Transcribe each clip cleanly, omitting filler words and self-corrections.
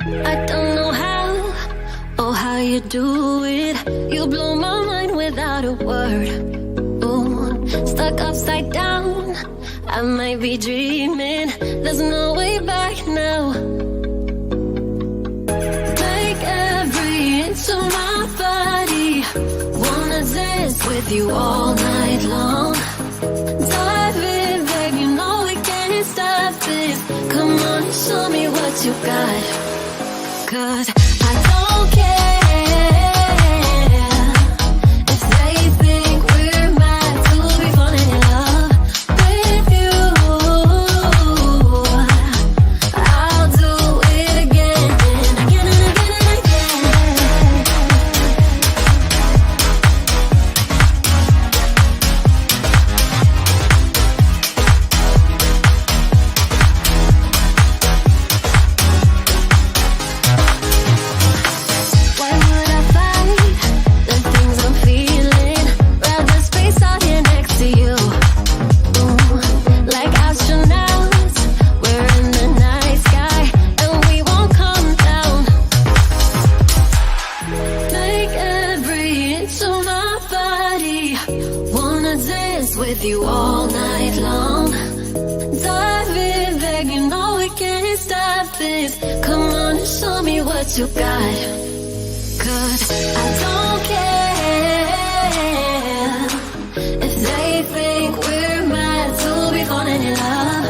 I don't know how you do it. You blow my mind without a word. Ooh, stuck upside down. I might be dreaming. There's no way back now. Take every inch of my body. Wanna dance with you all night long. Dive in, babe, you know we can't stop this. Come on, show me what you got. 'Cause I don't care if they think we're mad to be falling in love with you. I'll do it again and again and again and again. Why would I fight the things I'm feeling? Rather space out here next to you. Ooh, like astronauts, we're in the night sky and we won't come down. Take every inch of my body. Wanna dance with you all night long. Dive in, babe, you know we can't stop this. Come on and show me what you got. 'Cause I don't care if they think we're mad to be falling in love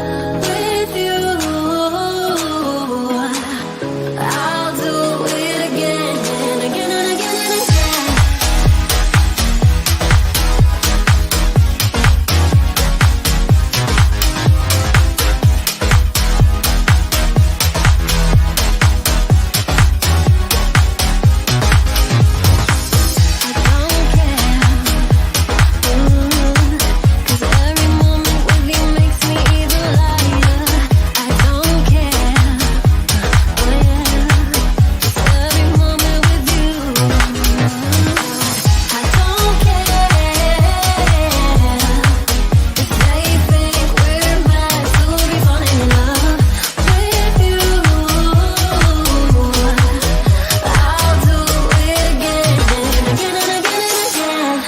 with you. I'll do it again and again and again and again. I don't care. Cause every moment with you makes me even lighter. I don't care. Oh yeah. Cause every moment with you. I don't care if they think we're mad to be falling in love with you. I'll do it again and again and again and again.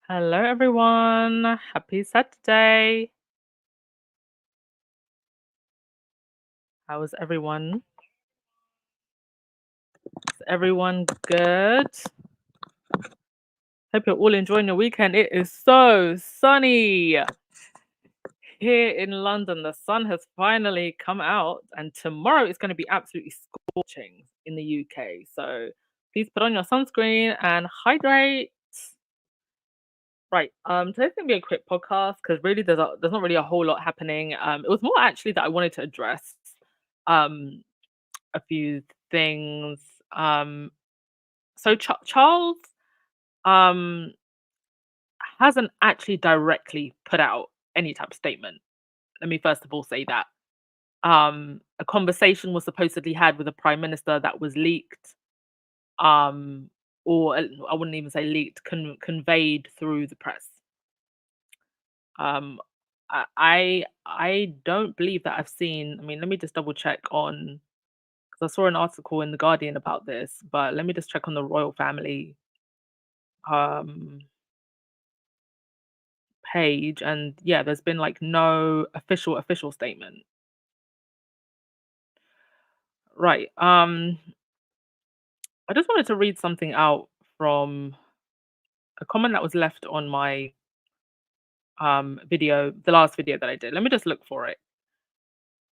Hello, everyone. Happy Saturday. How is everyone? Is everyone good? Hope you're all enjoying your weekend. It is so sunny here in London. The sun has finally come out, and tomorrow it's going to be absolutely scorching in the UK. So please put on your sunscreen and hydrate. Right. Today's gonna be a quick podcast because really there's not really a whole lot happening. It was more actually that I wanted to address um a few things. Um, so Charles um hasn't actually directly put out any type of statement. Let me first of all say that. A conversation was supposedly had with the prime minister that was leaked, um, or I wouldn't even say leaked, conveyed through the press. Um, I don't believe that I've seen. I mean, let me just double check on because I saw an article in the Guardian about this, but let me just check on the royal family um page, and yeah, there's been like no official statement. Right. I just wanted to read something out from a comment that was left on my video, the last video that I did. Let me just look for it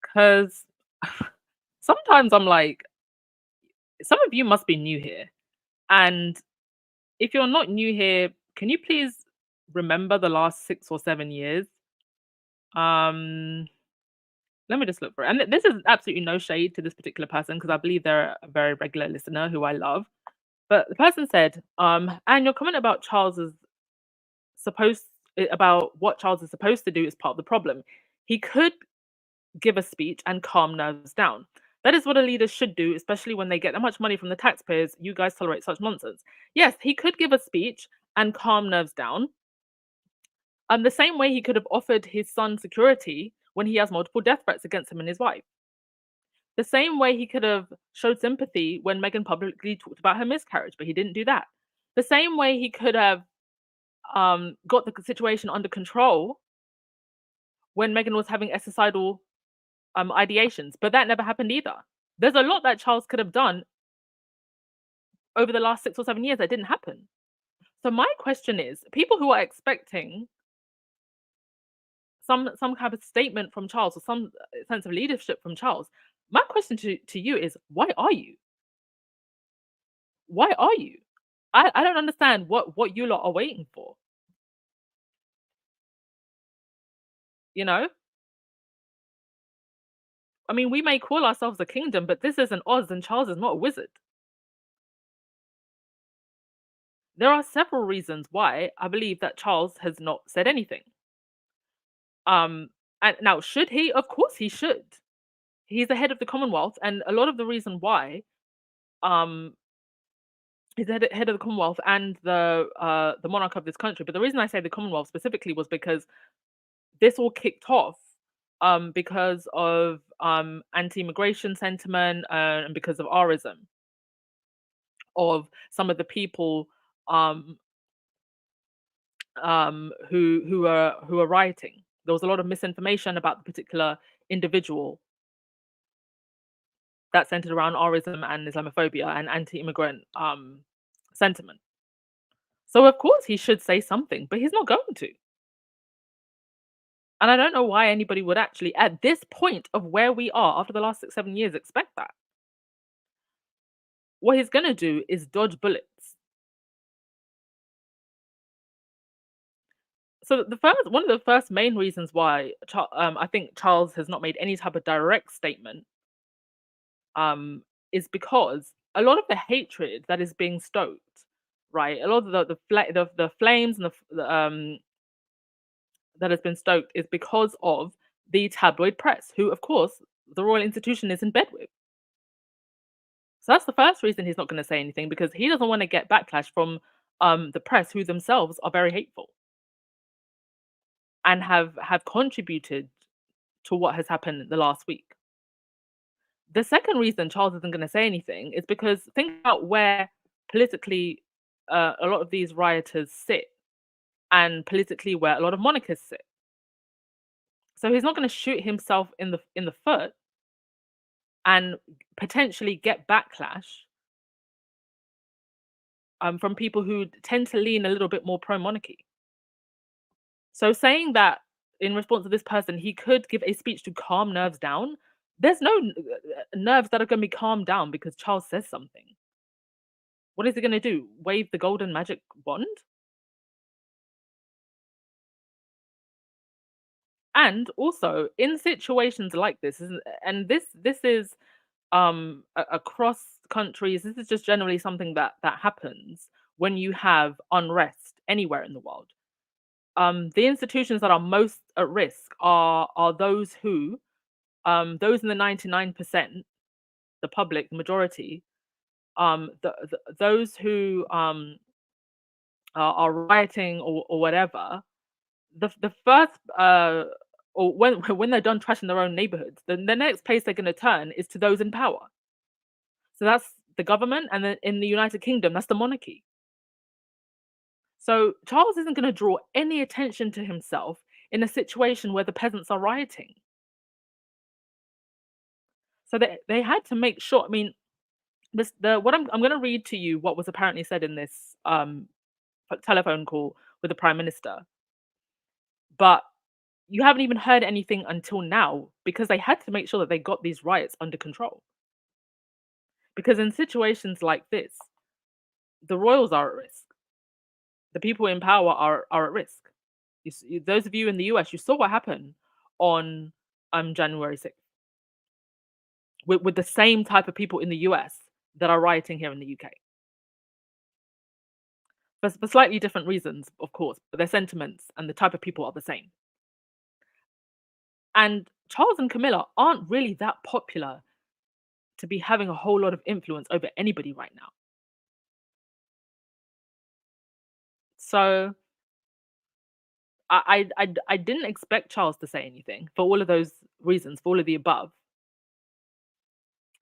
because sometimes I'm like, some of you must be new here, and if you're not new here, can you please remember the last 6 or 7 years? Um, Let me just look for it. And this is absolutely no shade to this particular person because I believe they're a very regular listener who I love. But the person said, and your comment about supposed about what Charles is supposed to do is part of the problem. He could give a speech and calm nerves down. That is what a leader should do, especially when they get that much money from the taxpayers. You guys tolerate such nonsense. Yes, he could give a speech and calm nerves down. The same way he could have offered his son security when he has multiple death threats against him and his wife. The same way he could have showed sympathy when Meghan publicly talked about her miscarriage, but he didn't do that. The same way he could have got the situation under control when Meghan was having exercidal ideations, but that never happened either. There's a lot that Charles could have done over the last 6 or 7 years that didn't happen. So my question is, people who are expecting some kind of statement from Charles or some sense of leadership from Charles, my question to you is, why are you? Why are you? I don't understand what you lot are waiting for. You know, I mean, we may call ourselves a kingdom, but this isn't Oz, and Charles is not a wizard. There are several reasons why I believe that Charles has not said anything. Um, and now, should he? Of course, he should. He's the head of the Commonwealth, and a lot of the reason why um he's the head of the Commonwealth and the monarch of this country. But the reason I say the Commonwealth specifically was because this all kicked off because of anti-immigration sentiment and because of Rism of some of the people um, who are rioting. There was a lot of misinformation about the particular individual that centered around Rism and Islamophobia and anti-immigrant sentiment. So of course he should say something, but he's not going to. And I don't know why anybody would actually, at this point of where we are after the last 6, 7 years, expect that. What he's going to do is dodge bullets. So one of the first main reasons why I think Charles has not made any type of direct statement um, is because a lot of the hatred that is being stoked, right? A lot of the flames and that has been stoked is because of the tabloid press, who, of course, the royal institution is in bed with. So that's the first reason he's not going to say anything, because he doesn't want to get backlash from the press, who themselves are very hateful and have contributed to what has happened the last week. The second reason Charles isn't going to say anything is because think about where politically a lot of these rioters sit, and politically where a lot of monarchists sit. So he's not going to shoot himself in the foot and potentially get backlash from people who tend to lean a little bit more pro monarchy. So saying that in response to this person, he could give a speech to calm nerves down. There's no nerves that are going to be calmed down because Charles says something. What is he going to do? Wave the golden magic wand? And also in situations like this, and this is across countries, this is just generally something that happens when you have unrest anywhere in the world. The institutions that are most at risk are those in the 99%, the public, the majority, those who are rioting or whatever. The first or when when they're done trashing their own neighborhoods, then the next place they're going to turn is to those in power. So that's the government, and then in the United Kingdom, that's the monarchy. So Charles isn't going to draw any attention to himself in a situation where the peasants are rioting. So they had to make sure. I mean, I'm going to read to you what was apparently said in this telephone call with the prime minister, but you haven't even heard anything until now because they had to make sure that they got these riots under control. Because in situations like this, the royals are at risk. The people in power are at risk. Those of you in the US, you saw what happened on January 6th with the same type of people in the US that are rioting here in the UK. For slightly different reasons, of course, but their sentiments and the type of people are the same. And Charles and Camilla aren't really that popular to be having a whole lot of influence over anybody right now. So I didn't expect Charles to say anything for all of those reasons, for all of the above.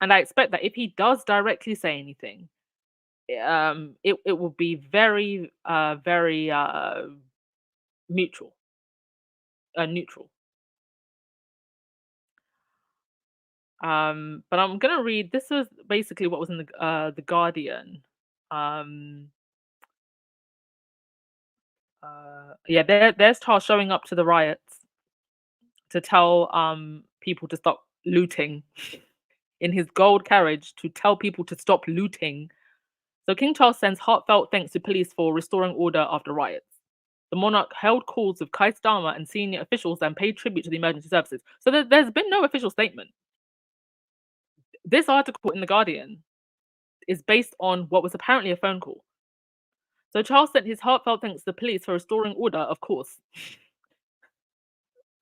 And I expect that if he does directly say anything, it will be very very mutual, neutral. But I'm gonna read. This is basically what was in the Guardian. Um, yeah, there's Charles showing up to the riots to tell people to stop looting in his gold carriage to tell people to stop looting. So King Charles sends heartfelt thanks to police for restoring order after riots. The monarch held calls with Keir Starmer and senior officials and paid tribute to the emergency services. So there's been no official statement. This article in the Guardian is based on what was apparently a phone call. So Charles sent his heartfelt thanks to the police for restoring order, of course.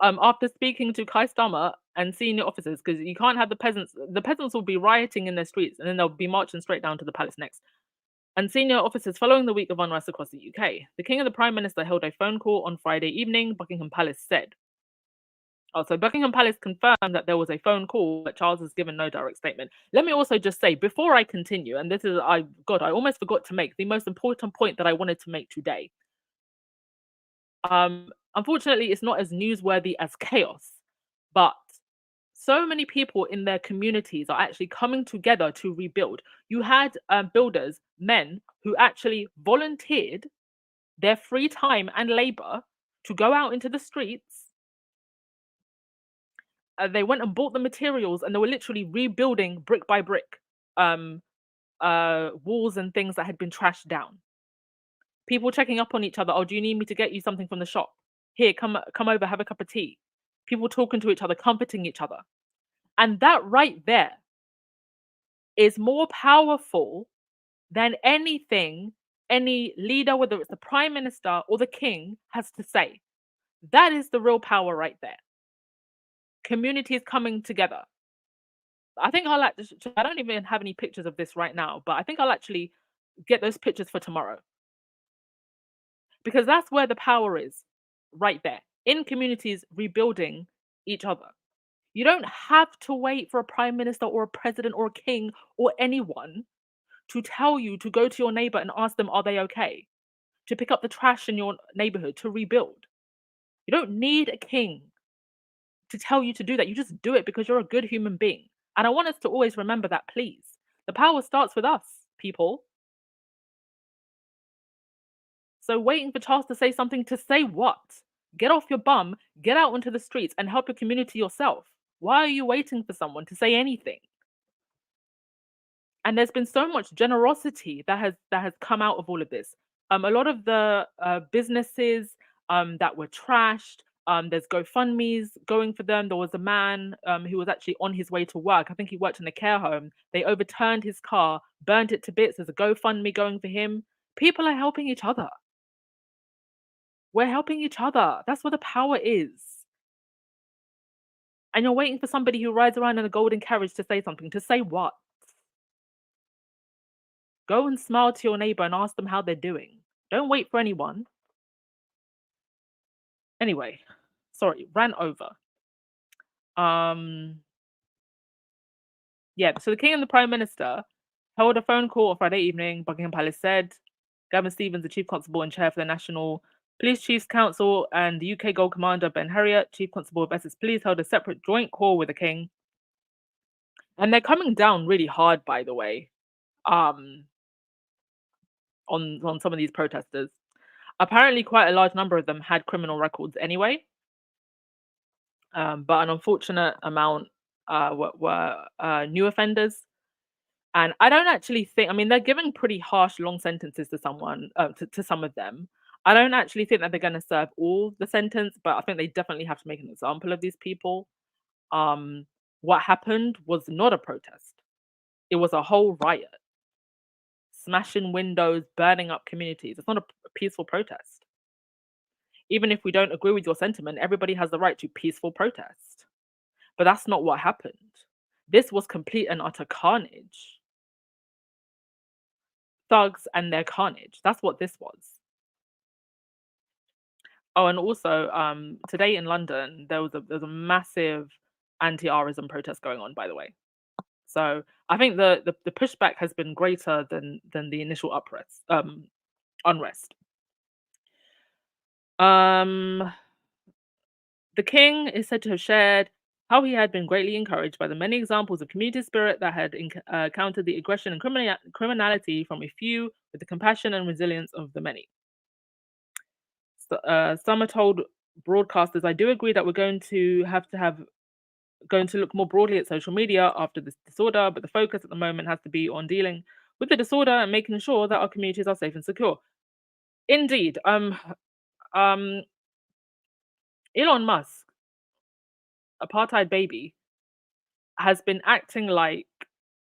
After speaking to Keir Starmer and senior officers, because you can't have the peasants. The peasants will be rioting in their streets, and then they'll be marching straight down to the palace next. And senior officers following the week of unrest across the UK. The King and the Prime Minister held a phone call on Friday evening, Buckingham Palace said. Also, Buckingham Palace confirmed that there was a phone call, but Charles has given no direct statement. Let me also just say, before I continue, and this is, I almost forgot to make the most important point that I wanted to make today. Unfortunately, it's not as newsworthy as chaos, but so many people in their communities are actually coming together to rebuild. You had builders, men, who actually volunteered their free time and labor to go out into the streets. They went and bought the materials, and they were literally rebuilding brick by brick um, walls and things that had been trashed down. People checking up on each other. Oh, do you need me to get you something from the shop? Here, come over, have a cup of tea. People talking to each other, comforting each other. And that right there is more powerful than anything any leader, whether it's the prime minister or the king, has to say. That is the real power right there. Communities coming together. I think I don't even have any pictures of this right now, but I think I'll actually get those pictures for tomorrow. Because that's where the power is, right there. In communities rebuilding each other. You don't have to wait for a prime minister or a president or a king or anyone to tell you to go to your neighbor and ask them, are they okay? To pick up the trash in your neighborhood, to rebuild. You don't need a king to tell you to do that. You just do it because you're a good human being. And I want us to always remember that, please. The power starts with us, people. So waiting for Charles to say something, to say what? Get off your bum, get out into the streets and help your community yourself. Why are you waiting for someone to say anything? And there's been so much generosity that has come out of all of this. A lot of the businesses that were trashed, there's GoFundMe's going for them. There was a man who was actually on his way to work. I think he worked in a care home. They overturned his car, burnt it to bits. There's a GoFundMe going for him. People are helping each other. We're helping each other. That's what the power is. And you're waiting for somebody who rides around in a golden carriage to say something. To say what? Go and smile to your neighbor and ask them how they're doing. Don't wait for anyone. Anyway, sorry, ran over. Um, yeah, so the King and the Prime Minister held a phone call on Friday evening, Buckingham Palace said. Gavin Stevens, the Chief Constable and Chair for the National Police Chiefs Council, and the UK Gold Commander Ben Heriot, Chief Constable of Essex Police, held a separate joint call with the King. And they're coming down really hard, by the way, on some of these protesters. Apparently, quite a large number of them had criminal records anyway, but an unfortunate amount were new offenders. And I don't actually think, I mean, they're giving pretty harsh, long sentences to someone, to some of them. I don't actually think that they're going to serve all the sentence, but I think they definitely have to make an example of these people. Um, what happened was not a protest; it was a whole riot, smashing windows, burning up communities. It's not a peaceful protest. Even if we don't agree with your sentiment, everybody has the right to peaceful protest. But that's not what happened. This was complete and utter carnage. Thugs and their carnage. That's what this was. Oh, and also, today in London, there was a massive anti-Rism protest going on, by the way. So I think the pushback has been greater than the initial unrest. Um, the king is said to have shared how he had been greatly encouraged by the many examples of community spirit that had countered the aggression and criminality from a few, with the compassion and resilience of the many. Summer told broadcasters, "I do agree that we're going to look more broadly at social media after this disorder, but the focus at the moment has to be on dealing with the disorder and making sure that our communities are safe and secure." Indeed, um, Elon Musk, apartheid baby, has been acting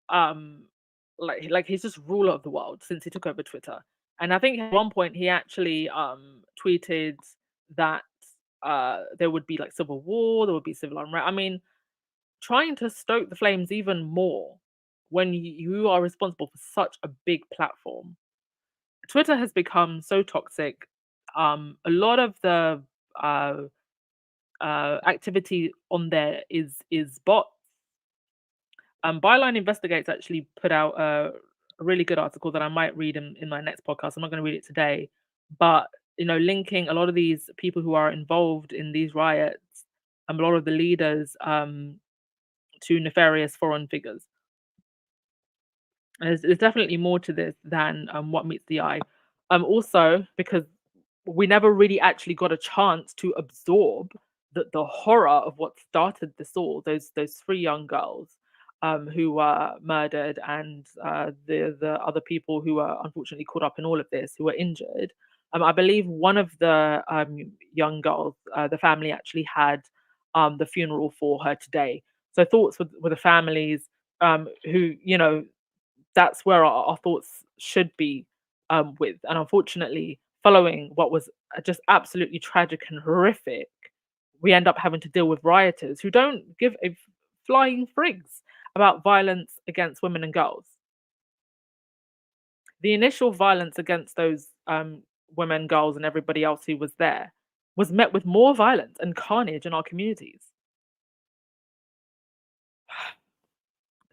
um, like he's just ruler of the world since he took over Twitter. And I think at one point he actually tweeted that there would be like civil war, there would be civil unrest. I mean, trying to stoke the flames even more when you are responsible for such a big platform. Twitter has become so toxic. A lot of the uh, activity on there is bots. Byline Investigates actually put out a really good article that I might read in my next podcast. I'm not going to read it today, but linking a lot of these people who are involved in these riots, a lot of the leaders, to nefarious foreign figures. There's definitely more to this than what meets the eye. Also, because we never really actually got a chance to absorb the horror of what started this all. Those three young girls who were murdered, and the other people who were unfortunately caught up in all of this, who were injured. I believe one of the young girls, the family actually had the funeral for her today. So thoughts with the families, who that's where our thoughts should be with. And unfortunately, following what was just absolutely tragic and horrific, we end up having to deal with rioters who don't give a flying frigs about violence against women and girls. The initial violence against those women, girls, and everybody else who was there was met with more violence and carnage in our communities.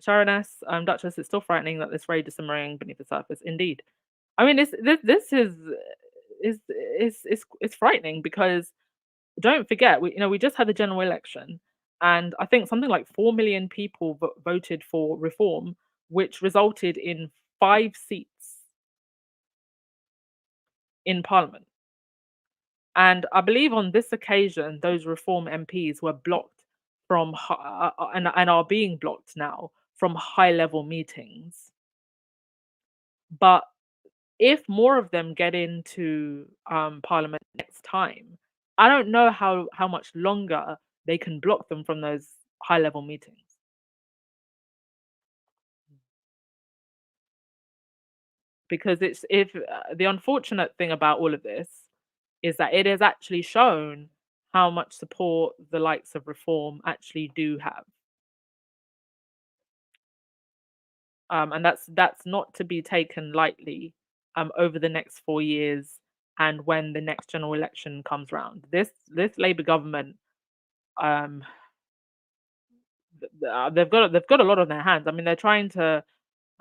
Sharoness, Duchess, it's still frightening that this rage is simmering beneath the surface. Indeed. I mean, this is frightening because don't forget, we just had the general election, and I think something like 4 million people voted for reform, which resulted in 5 seats in parliament. And I believe on this occasion, those reform MPs were blocked from and are being blocked now from high level meetings. But if more of them get into parliament next time, I don't know how much longer they can block them from those high level meetings. Because it's if the unfortunate thing about all of this is that it has actually shown how much support the likes of reform actually do have. And that's not to be taken lightly over the next 4 years and when the next general election comes round. This Labour government, um, they've got a lot on their hands. I mean, they're trying to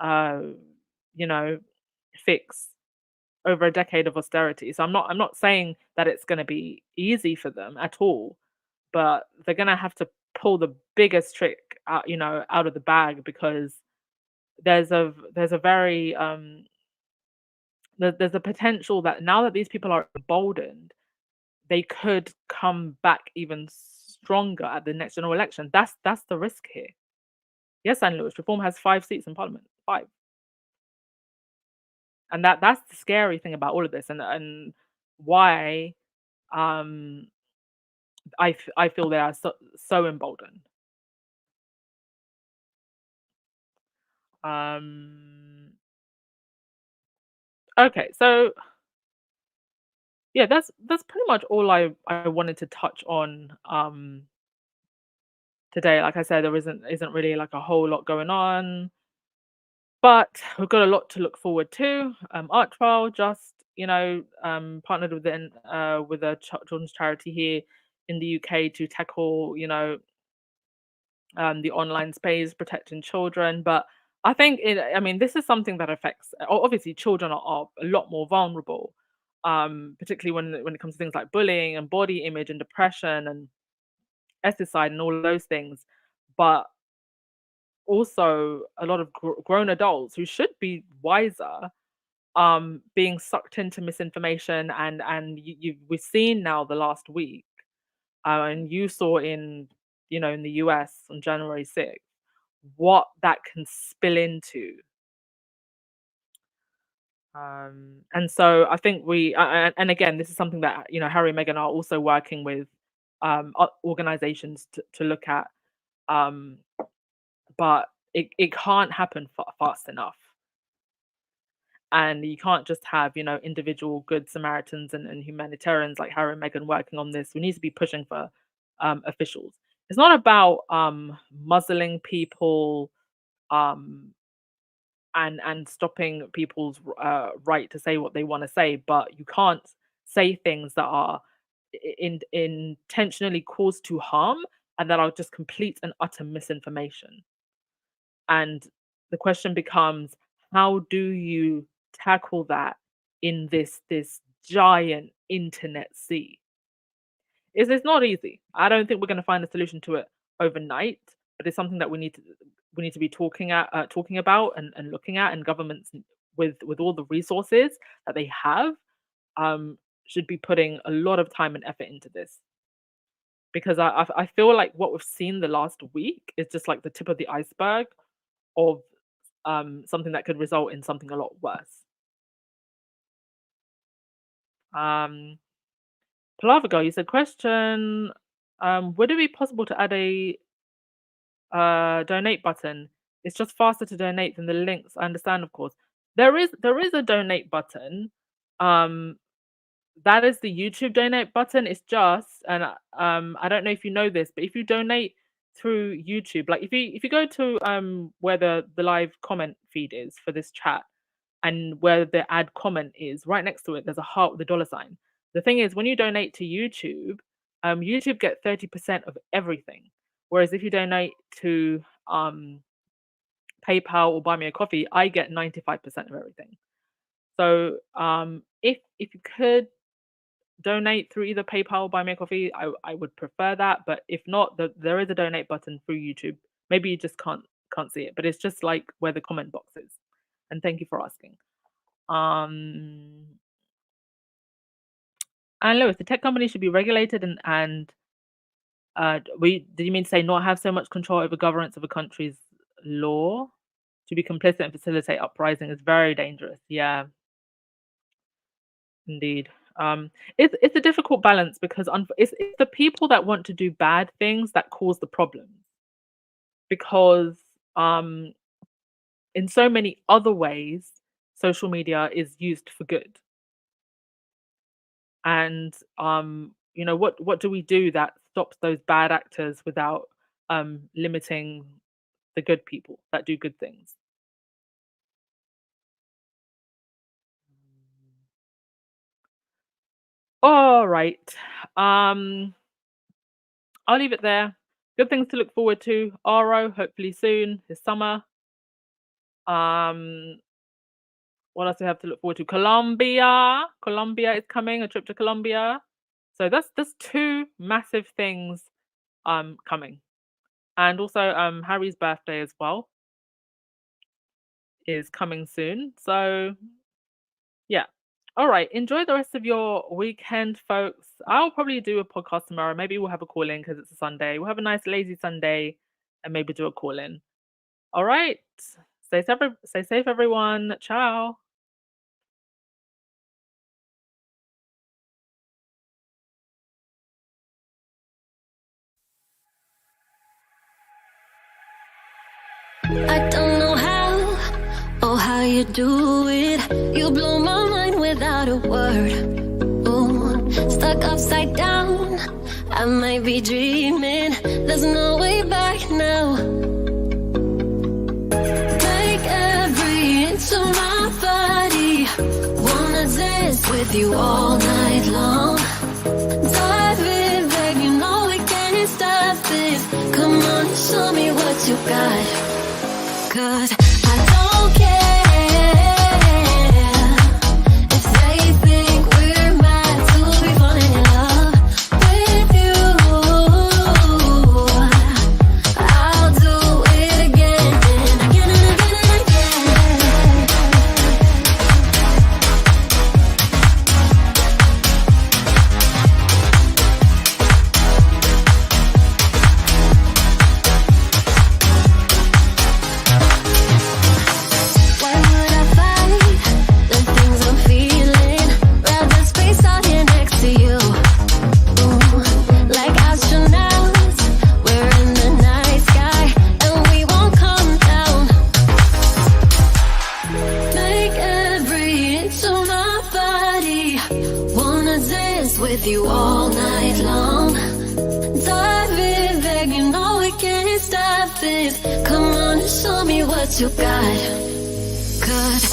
uh, you know fix over a decade of austerity. So I'm not saying that it's going to be easy for them at all, but they're going to have to pull the biggest trick out, out of the bag, because there's a very there's a potential that now that these people are emboldened, they could come back even stronger at the next general election. That's the risk here. Yes, St. Louis, Reform has 5 seats in Parliament. 5. And that's the scary thing about all of this, and why um I feel they are so emboldened. Um okay, so yeah, that's pretty much all I wanted to touch on today. Like I said, there isn't really like a whole lot going on, but we've got a lot to look forward to. Art Trial just partnered with a children's charity here in the UK to tackle the online space, protecting children. But I mean, this is something that affects, obviously, children are a lot more vulnerable, particularly when it comes to things like bullying and body image and depression and pesticide and all of those things. But also, a lot of grown adults who should be wiser, being sucked into misinformation, and we've seen now the last week, and you saw in the US on January 6th what that can spill into. And so I think and again, this is something that Harry and Meghan are also working with organizations to look at, um, but it can't happen fast enough. And you can't just have individual good Samaritans and humanitarians like Harry and Meghan working on this. We need to be pushing for officials. It's not about muzzling people, um, and stopping people's right to say what they want to say, but you can't say things that are intentionally caused to harm and that are just complete and utter misinformation. And the question becomes, how do you tackle that in this giant internet sea? It's not easy. I don't think we're going to find a solution to it overnight, but it's something that we need to be talking about and looking at, and governments with all the resources that they have um should be putting a lot of time and effort into this, because I feel like what we've seen the last week is just like the tip of the iceberg of something that could result in something a lot worse. Um, Palava, you said question. Would it be possible to add a donate button? It's just faster to donate than the links. I understand, of course. There is a donate button. Um, that is the YouTube donate button. It's just, and I don't know if you know this, but if you donate through YouTube, like if you go to where the live comment feed is for this chat, and where the add comment is, right next to it, there's a heart with a dollar sign. The thing is, when you donate to YouTube, YouTube get 30% of everything. Whereas if you donate to PayPal or buy me a coffee, I get 95% of everything. So if you could donate through either PayPal or buy me a coffee, I would prefer that. But if not, there is a donate button through YouTube. Maybe you just can't see it, but it's just like where the comment box is. And thank you for asking. Um, and Lewis, the tech company should be regulated and did you mean to say not have so much control over governance of a country's law? To be complicit and facilitate uprising is very dangerous. Yeah, indeed. It's a difficult balance because it's the people that want to do bad things that cause the problems. Because um, in so many other ways, social media is used for good. And what do we do that stops those bad actors without limiting the good people that do good things? All right. Um, I'll leave it there. Good things to look forward to. RO, hopefully soon, this summer. Um, what else do we have to look forward to? Colombia. Colombia is coming, a trip to Colombia. So that's two massive things coming. And also Harry's birthday as well is coming soon. So yeah. All right. Enjoy the rest of your weekend, folks. I'll probably do a podcast tomorrow. Maybe we'll have a call in because it's a Sunday. We'll have a nice lazy Sunday and maybe do a call in. All right. Stay safe, everyone. Ciao. I don't know how or how you do it. You blow my mind without a word. Ooh, stuck upside down. I might be dreaming. There's no way back now. Take every inch of my body. Wanna dance with you all night long. Dive in, babe, you know we can't stop this. Come on, show me what you got. 'Cause I don't care if they think we're mad to be falling in love with you. I'll do it again and again and again and again. Why would I fight the things I'm feeling? Rather space out here next to you. Ooh, like astronauts, we're in the night sky and we won't come down. Make every inch of my body. Wanna dance with you all night long. Dive in, babe, you know we can't stop this. Come on and show me what you got. 'Cause